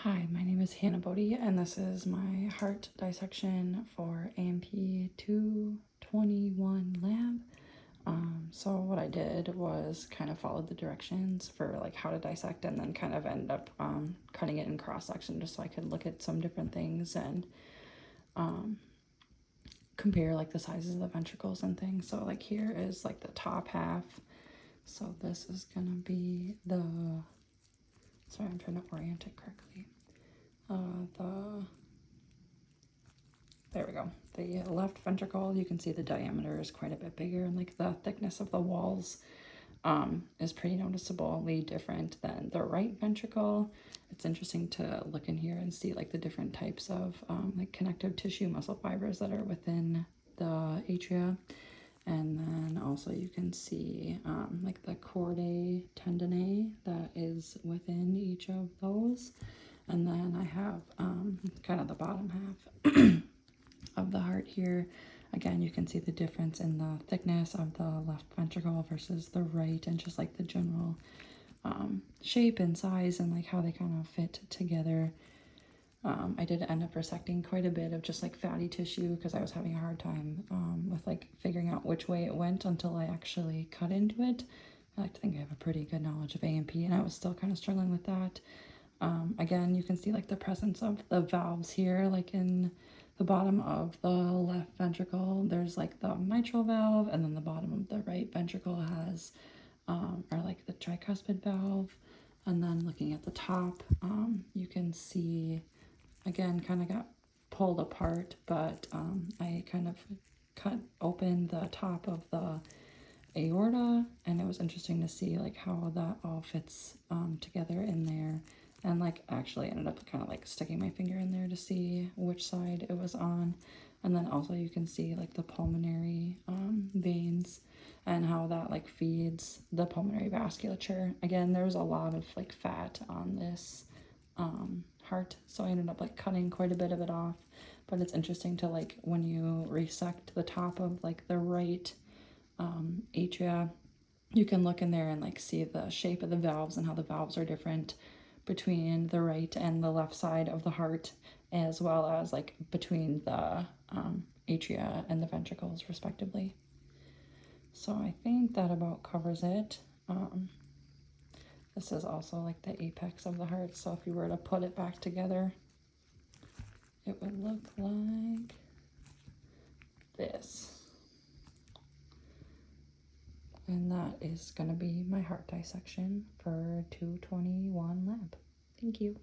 Hi, my name is Hannah Bodie, and this is my heart dissection for AMP 221 lab. So what I did was kind of followed the directions for like how to dissect, and then kind of ended up cutting it in cross section just so I could look at some different things and compare like the sizes of the ventricles and things. So like here is like the top half. So this is gonna be the, sorry, I'm trying to orient it correctly. There we go. The left ventricle, you can see the diameter is quite a bit bigger, and like the thickness of the walls is pretty noticeably different than the right ventricle. It's interesting to look in here and see like the different types of like connective tissue muscle fibers that are within the atria. And then also you can see like the chordae tendineae that is within each of those. And then I have kind of the bottom half of the heart here. Again, you can see the difference in the thickness of the left ventricle versus the right, and just like the general shape and size and like how they kind of fit together. I did end up resecting quite a bit of just like fatty tissue because I was having a hard time with like figuring out which way it went until I actually cut into it. I like to think I have a pretty good knowledge of AMP, and I was still kind of struggling with that. Again, you can see like the presence of the valves here, like in the bottom of the left ventricle, there's like the mitral valve, and then the bottom of the right ventricle has, or like the tricuspid valve. And then looking at the top, you can see, again, kind of got pulled apart, but I kind of cut open the top of the aorta, and it was interesting to see like how that all fits together in there. And like actually ended up kind of like sticking my finger in there to see which side it was on. And then also you can see like the pulmonary veins and how that like feeds the pulmonary vasculature. Again, there's a lot of like fat on this heart, so I ended up like cutting quite a bit of it off. But it's interesting to like when you resect the top of like the right atria, you can look in there and like see the shape of the valves and how the valves are different between the right and the left side of the heart, as well as like between the atria and the ventricles respectively. So I think that about covers it. This is also like the apex of the heart, so if you were to put it back together, it would look like this. And that is going to be my heart dissection for 221 lab. Thank you.